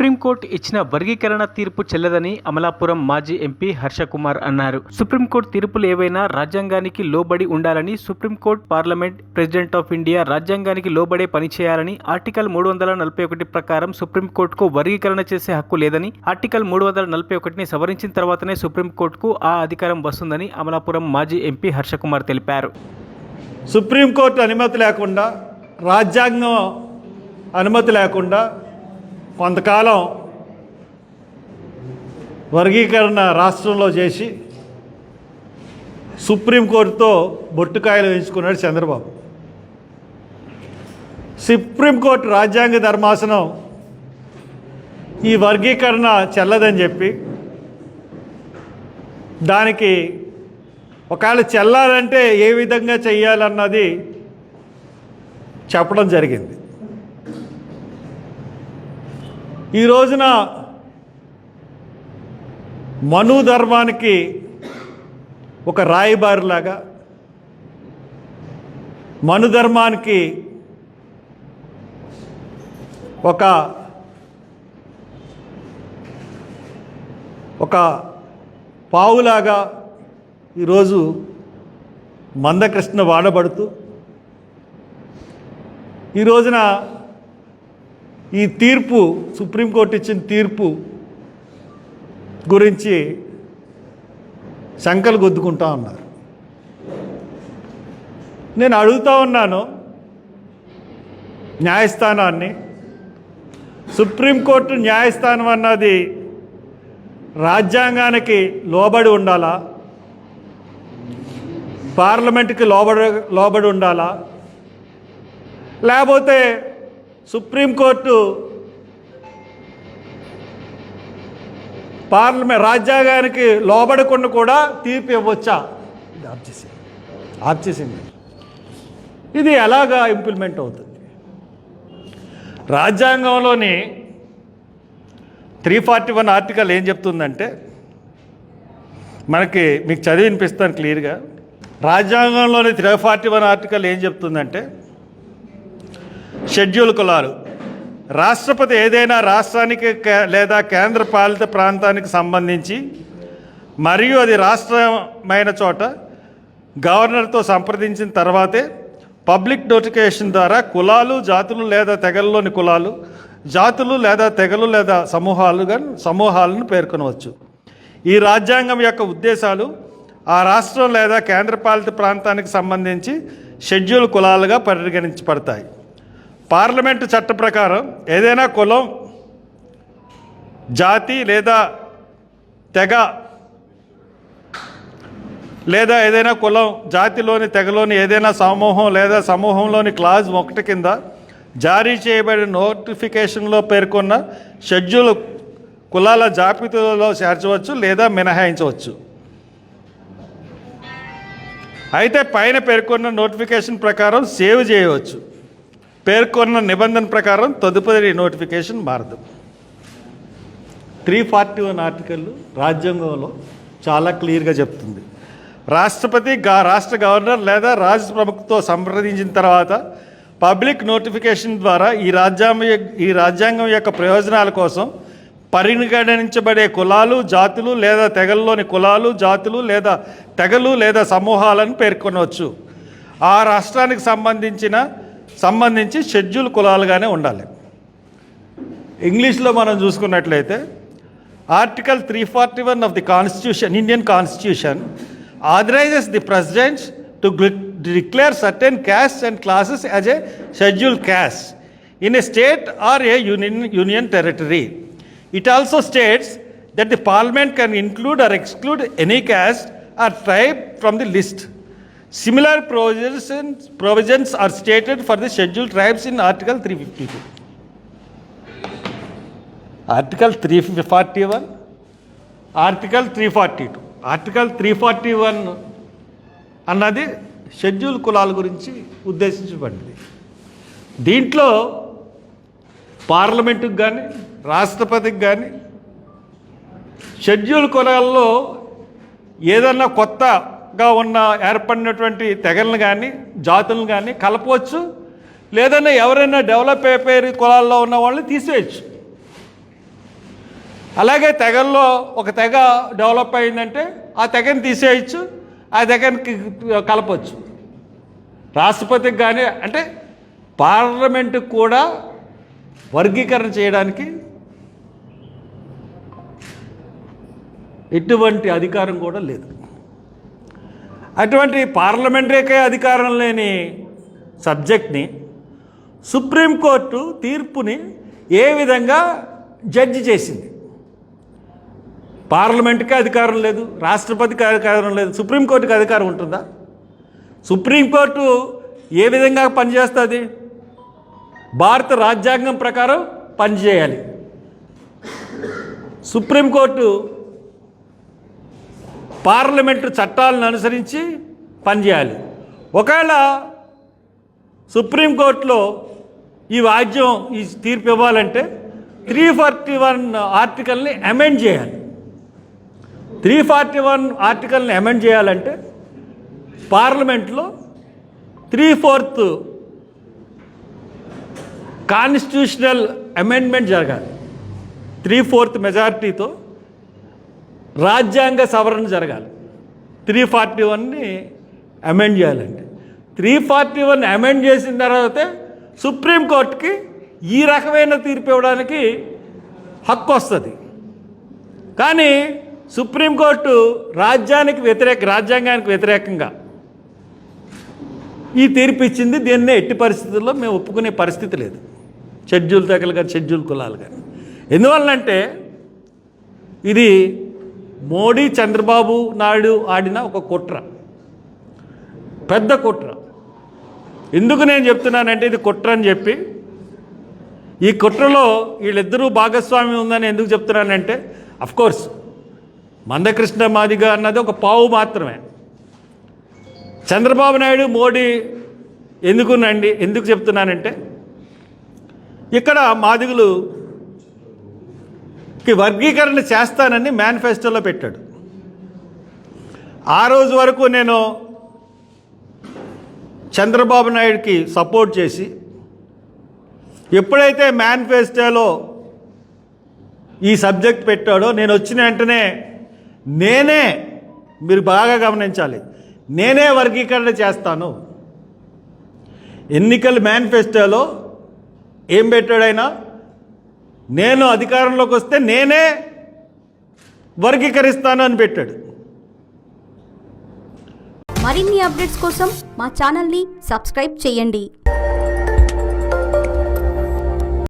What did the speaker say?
Supreme court ఇచ్చిన వర్గీకరణ తీర్పు చెల్లదని అమలాపురం మాజీ ఎంపీ హర్షకుమార్ అన్నారు. సుప్రీంకోర్టు తీర్పులు ఏవైనా రాజ్యాంగానికి లోబడి ఉండాలని, supreme court parliament, president of India రాజ్యాంగానికి లోబడే పనిచేయాలని, ఆర్టికల్ 341 ప్రకారం సుప్రీంకోర్టుకు వర్గీకరణ చేసే హక్కు లేదని, ఆర్టికల్ 341ని సవరించిన తర్వాతనే సుప్రీంకోర్టుకు ఆ అధికారం వస్తుందని అమలాపురం మాజీ ఎంపీ హర్షకుమార్ తెలిపారు. సుప్రీంకోర్టు అనుమతి లేకుండా, రాజ్యాంగం అనుమతి లేకుండా కొంతకాలం వర్గీకరణ రాష్ట్రంలో చేసి సుప్రీంకోర్టుతో బొట్టుకాయలు వేయించుకున్నాడు చంద్రబాబు. సుప్రీంకోర్టు రాజ్యాంగ ధర్మాసనం ఈ వర్గీకరణ చెల్లదని చెప్పి, దానికి ఒకవేళ చెల్లాలంటే ఏ విధంగా చెయ్యాలన్నది చెప్పడం జరిగింది. ఈ రోజున మను ధర్మానికి ఒక రాయబారిలాగా, మను ధర్మానికి ఒక పావులాగా ఈరోజు మందకృష్ణ వాడబడుతూ, ఈ రోజున ఈ తీర్పు, సుప్రీంకోర్టు ఇచ్చిన తీర్పు గురించి శంకలు గుద్దుకుంటా ఉన్నారు. నేను అడుగుతూ ఉన్నాను న్యాయస్థానాన్ని, సుప్రీంకోర్టు న్యాయస్థానం అన్నది రాజ్యాంగానికి లోబడి ఉండాలా, పార్లమెంటుకి లోబడి ఉండాలా, లేకపోతే సుప్రీంకోర్టు రాజ్యాంగానికి లోబడకుండా కూడా తీర్పు ఇవ్వచ్చా? ఆప్ చేసింది. ఇది ఎలాగా ఇంప్లిమెంట్ అవుతుంది? రాజ్యాంగంలోని 341 ఆర్టికల్ ఏం చెప్తుందంటే, మీకు చదివి వినిపిస్తాను క్లియర్గా. రాజ్యాంగంలోని 341 ఆర్టికల్ ఏం చెప్తుందంటే, షెడ్యూల్ కులాలు, రాష్ట్రపతి ఏదైనా రాష్ట్రానికి లేదా కేంద్ర పాలిత ప్రాంతానికి సంబంధించి మరియు అది రాష్ట్రమైన చోట గవర్నర్తో సంప్రదించిన తర్వాతే పబ్లిక్ నోటిఫికేషన్ ద్వారా కులాలు, జాతులు లేదా తెగల్లోని కులాలు, జాతులు లేదా తెగలు లేదా సమూహాలను పేర్కొనవచ్చు. ఈ రాజ్యాంగం యొక్క ఉద్దేశాలు ఆ రాష్ట్రం లేదా కేంద్రపాలిత ప్రాంతానికి సంబంధించి షెడ్యూల్ కులాలుగా పరిగణించబడతాయి. పార్లమెంటు చట్ట ప్రకారం ఏదైనా కులం, జాతి లేదా తెగ లేదా ఏదైనా కులం, జాతిలోని, తెగలోని ఏదైనా సమూహం లేదా సమూహంలోని క్లాజ్ 1 కింద జారీ చేయబడిన నోటిఫికేషన్లో పేర్కొన్న షెడ్యూల్ కులాల జాబితాలో చేర్చవచ్చు లేదా మినహాయించవచ్చు. అయితే పైన పేర్కొన్న నోటిఫికేషన్ ప్రకారం సేవ్ చేయవచ్చు. పేర్కొన్న నిబంధన ప్రకారం తదుపరి నోటిఫికేషన్ మారదు. 341 ఆర్టికల్ రాజ్యాంగంలో చాలా క్లియర్గా చెప్తుంది. రాష్ట్రపతి రాష్ట్ర గవర్నర్ లేదా రాష్ట్ర ప్రముఖతో సంప్రదించిన తర్వాత పబ్లిక్ నోటిఫికేషన్ ద్వారా ఈ రాజ్యాంగం యొక్క ప్రయోజనాల కోసం పరిగణించబడే కులాలు, జాతులు లేదా తెగల్లోని కులాలు, జాతులు లేదా తెగలు లేదా సమూహాలను పేర్కొనవచ్చు. ఆ రాష్ట్రానికి సంబంధించి షెడ్యూల్ కులాలుగానే ఉండాలి. ఇంగ్లీష్లో మనం చూసుకున్నట్లయితే article 341 of the constitution, Indian constitution authorizes the president to declare certain castes and classes as a scheduled caste in a state or a union territory. It also states that the parliament can include or exclude any caste or tribe from the list. Similar provisions are stated for the scheduled tribes in Article 352. Article 341, Article 342. Article 341 అన్నది schedule కులాల గురించి ఉద్దేశించబడింది. దీంట్లో పార్లమెంటుకు కానీ, రాష్ట్రపతికి కానీ schedule కులాల్లో ఏదన్నా కొత్తగా ఏర్పడినటువంటి తెగలను కానీ, జాతులను కానీ కలపవచ్చు, లేదన్నా ఎవరైనా డెవలప్ అయిపోయే కులాల్లో ఉన్న వాళ్ళని తీసేయచ్చు. అలాగే తెగల్లో ఒక తెగ డెవలప్ అయిందంటే ఆ తెగని తీసేయచ్చు, ఆ తెగని కలపచ్చు. రాష్ట్రపతికి కానీ అంటే పార్లమెంటుకు కూడా వర్గీకరణ చేయడానికి ఎటువంటి అధికారం కూడా లేదు. అటువంటి పార్లమెంటరీకే అధికారం లేని సబ్జెక్ట్ని సుప్రీంకోర్టు తీర్పుని ఏ విధంగా జడ్జి చేసింది? పార్లమెంటుకే అధికారం లేదు, రాష్ట్రపతికి అధికారం లేదు, సుప్రీంకోర్టుకి అధికారం ఉంటుందా? సుప్రీంకోర్టు ఏ విధంగా పనిచేస్తుంది? భారత రాజ్యాంగం ప్రకారం పనిచేయాలి. సుప్రీంకోర్టు పార్లమెంటు చట్టాలను అనుసరించి పనిచేయాలి. ఒకవేళ సుప్రీంకోర్టులో ఈ తీర్పు ఇవ్వాలంటే 341 ఆర్టికల్ని అమెండ్ చేయాలి. 341 ఆర్టికల్ని అమెండ్ చేయాలంటే పార్లమెంట్లో 3/4 కాన్స్టిట్యూషనల్ అమెండ్మెంట్ జరగాలి. 3/4 మెజారిటీతో రాజ్యాంగ సవరణ జరగాలి. 341ని అమెండ్ చేయాలంటే 341 అమెండ్ చేసిన తర్వాతే సుప్రీంకోర్టుకి ఈ రకమైన తీర్పు ఇవ్వడానికి హక్కు వస్తుంది. కానీ సుప్రీంకోర్టు రాజ్యాంగానికి వ్యతిరేకంగా ఈ తీర్పు ఇచ్చింది. దీన్నే ఎట్టి పరిస్థితుల్లో మేము ఒప్పుకునే పరిస్థితి లేదు. షెడ్యూల్ తెగలు కానీ షెడ్యూల్ కులాలు కానీ. ఎందువల్లంటే ఇది మోడీ చంద్రబాబు నాయుడు ఆడిన ఒక కుట్ర, పెద్ద కుట్ర. ఎందుకు నేను చెప్తున్నానంటే ఇది కుట్ర అని చెప్పి, ఈ కుట్రలో వీళ్ళిద్దరూ భాగస్వామ్యం ఉందని ఎందుకు చెప్తున్నానంటే, అఫ్కోర్స్ మందకృష్ణ మాదిగ అన్నది ఒక పావు మాత్రమే. చంద్రబాబు నాయుడు మోడీ ఎందుకు చెప్తున్నానంటే, ఇక్కడ మాదిగులుకి వర్గీకరణ చేస్తానని మేనిఫెస్టోలో పెట్టాడు. ఆ రోజు వరకు నేను చంద్రబాబు నాయుడుకి సపోర్ట్ చేసి, ఎప్పుడైతే మేనిఫెస్టోలో ఈ సబ్జెక్ట్ పెట్టాడో నేను వచ్చిన వెంటనే మీరు బాగా గమనించాలి, నేనే వర్గీకరణ చేస్తాను. ఎన్నికల మేనిఫెస్టోలో ఏం పెట్టాడైనా, నేను అధికారంలోకి వస్తే నేనే వర్గీకరిస్తాను అని పెట్టాడు. మరిన్ని అప్డేట్స్ కోసం మా ఛానల్ని సబ్స్క్రైబ్ చేయండి.